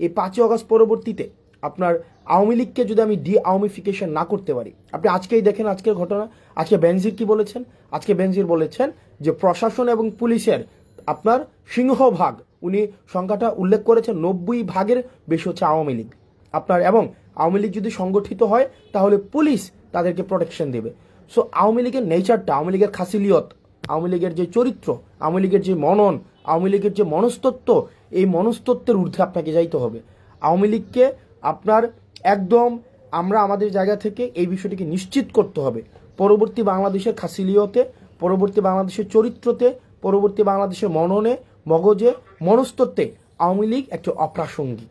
এই 5ই আগস্ট পরবর্তীতে আপনার আওয়ামী লীগকে যদি আমি ডি আওয়ামিফিকেশন না করতে পারি, আপনি আজকেই দেখেন আজকের ঘটনা। আজকে বেনজির কি বলেছেন? আজকে বেনজির বলেছেন যে প্রশাসন এবং পুলিশের আপনার সিংহভাগ, উনি সংখ্যাটা উল্লেখ করেছেন, 90% বেশি হচ্ছে আওয়ামী লীগ আপনার। এবং আওয়ামী লীগ যদি সংগঠিত হয় তাহলে পুলিশ তাদেরকে প্রোটেকশন দেবে। সো আওয়ামী লীগের নেচারটা, আওয়ামী লীগের খাসিলিয়ত, আওয়ামী লীগের যে চরিত্র, আওয়ামী লীগের যে মনন, আওয়ামী লীগের যে মনস্তত্ত্ব, এই মনস্তত্ত্বের ঊর্ধ্বে আপনাকে যাইতে হবে। আওয়ামী লীগকে আপনার একদম আমরা আমাদের জায়গা থেকে এই বিষয়টিকে নিশ্চিত করতে হবে। পরবর্তী বাংলাদেশের খাসিলিয়তে, পরবর্তী বাংলাদেশের চরিত্রতে, পরবর্তী বাংলাদেশের মননে, মগজে, মনস্তত্ত্বে আওয়ামী লীগ একটি অপ্রাসঙ্গিক।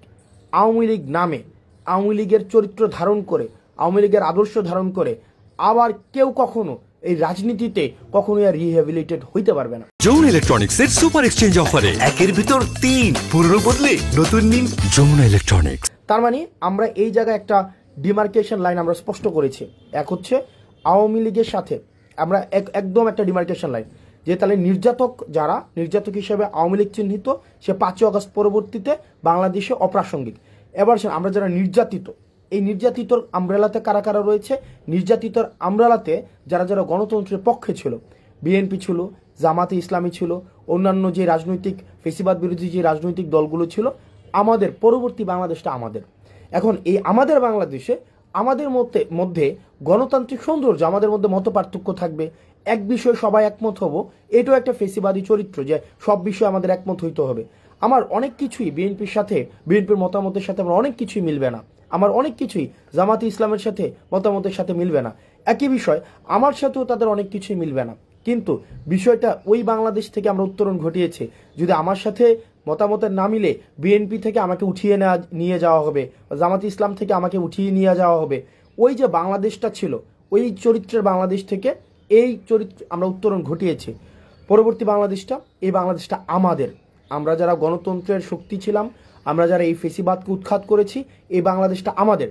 আওয়ামী লীগ নামে, আওয়ামী লীগের চরিত্র ধারণ করে, আওয়ামী লীগের আদর্শ ধারণ করে আবার কেউ কখনো এই রাজনীতিতে কখনোই আর রিহ্যাবিলিটেড হইতে পারবে না। যমুনা ইলেকট্রনিক্সের সুপার এক্সচেঞ্জ অফারে 1-এর ভিতর 3 পুরনো বদলে নতুন নিন যমুনা ইলেকট্রনিক্স। তার মানে আমরা এই জায়গায় একটা ডিমার্কেশন লাইন আমরা স্পষ্ট করেছি। এক হচ্ছে আওয়ামী লীগের সাথে আমরা একদম একটা ডিমার্কেশন লাইন, যে তাহলে নির্যাতক যারা, নির্যাতক হিসেবে আওয়ামী লীগ চিহ্নিত, সে 5ই আগস্ট পরবর্তীতে বাংলাদেশে অপ্রাসঙ্গিক। এবার আমরা যারা নির্যাতিত, এই নির্যাতিতর আমব্রেলাতে কারা কারা রয়েছে? নির্যাতিতর আমব্রেলাতে যারা যারা গণতন্ত্রের পক্ষে ছিল, বিএনপি ছিল, জামাতে ইসলামী ছিল, অন্যান্য যে রাজনৈতিক ফেসিবাদ বিরোধী যে রাজনৈতিক দলগুলো ছিল। আমাদের পরবর্তী বাংলাদেশটা আমাদের। এখন এই আমাদের বাংলাদেশে আমাদের মধ্যে গণতান্ত্রিক সৌন্দর্য, আমাদের মধ্যে মত পার্থক্য থাকবে, এক বিষয়ে সবাই একমত হব, এটাও একটা ফেসিবাদী চরিত্র যে সব বিষয়ে আমাদের একমত হইতে হবে। আমার অনেক কিছুই বিএনপির সাথে, বিএনপির মতামতের সাথে আমার অনেক কিছুই মিলবে না, আমার অনেক কিছুই জামাতে ইসলামের সাথে মতামতের সাথে মিলবে না। একই বিষয় আমার সাথেও তাদের অনেক কিছুই মিলবে না। কিন্তু বিষয়টা ওই বাংলাদেশ থেকে আমরা উত্তরণ ঘটিয়েছি। যদি আমার সাথে মতামতের না মিলে বিএনপি থেকে আমাকে উঠিয়ে নিয়ে যাওয়া হবে, জামাতে ইসলাম থেকে আমাকে উঠিয়ে নিয়ে যাওয়া হবে, ওই যে বাংলাদেশটা ছিল, ওই চরিত্রের বাংলাদেশ থেকে এই চরিত্র আমরা উত্তরণ ঘটিয়েছি। পরবর্তী বাংলাদেশটা, এই বাংলাদেশটা আমাদের। আমরা যারা গণতন্ত্রের শক্তি ছিলাম, আমরা যারা এই ফেসিবাদকে উৎখাত করেছি, এই বাংলাদেশটা আমাদের।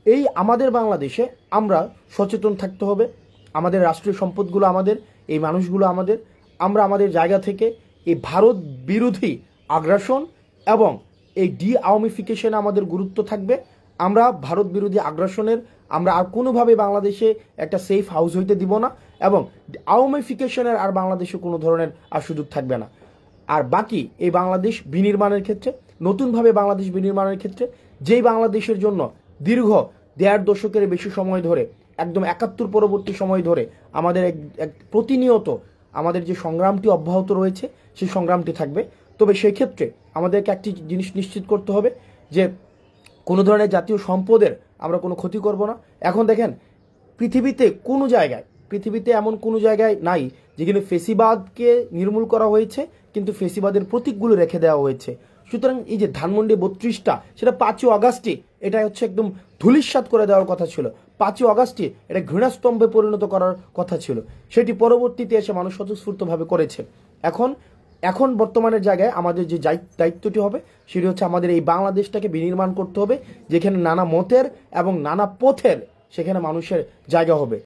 এই আমাদের বাংলাদেশে আমরা সচেতন থাকতে হবে। আমাদের রাষ্ট্রীয় সম্পদগুলো আমাদের, এই মানুষগুলো আমাদের। আমরা আমাদের জায়গা থেকে এই ভারত বিরোধী আগ্রাসন এবং এই ডি আওয়ামিফিকেশনে আমাদের গুরুত্ব থাকবে। আমরা ভারত বিরোধী আগ্রাসনের আমরা আর কোনোভাবে বাংলাদেশে একটা সেফ হাউস হইতে দিব না, এবং আওয়ামিফিকেশনের আর বাংলাদেশে কোনো ধরনের আর সুযোগ থাকবে না। আর বাকি এই বাংলাদেশ বিনির্মাণের ক্ষেত্রে, নতুনভাবে বাংলাদেশ বিনির্মাণের ক্ষেত্রে, যেই বাংলাদেশের জন্য দীর্ঘ 1.5 দশকের বেশি সময় ধরে, একদম 71 পরবর্তী সময় ধরে আমাদের প্রতিনিয়ত আমাদের যে সংগ্রামটি অব্যাহত রয়েছে, সেই সংগ্রামটি থাকবে। তবে সেই ক্ষেত্রে আমাদেরকে একটি জিনিস নিশ্চিত করতে হবে যে কোনো ধরনের জাতীয় সম্পদের আমরা কোনো ক্ষতি করব না। এখন দেখেন পৃথিবীতে কোনো জায়গায়, পৃথিবীতে এমন কোনো জায়গায় নাই যেখানে ফেসিবাদকে নির্মূল করা হয়েছে কিন্তু ফেসিবাদের প্রতীকগুলো রেখে দেওয়া হয়েছে। সুতরাং এই যে ধানমন্ডি 32টা, সেটা 5ই আগস্টে এটা হচ্ছে একদম ধূলিসাৎ করে দেওয়ার কথা ছিল। 5ই আগস্টে এটা ঘৃণাস্তম্ভে পরিণত করার কথা ছিল, সেটি পরবর্তীতে এসে মানুষ স্বতঃস্ফূর্তভাবে করেছে। এখন বর্তমানের জায়গায় আমাদের যে দায়িত্বটি হবে সেটি হচ্ছে আমাদের এই বাংলাদেশটাকে বিনির্মাণ করতে হবে, যেখানে নানা মতের এবং নানা পথের সেখানে মানুষের জায়গা হবে।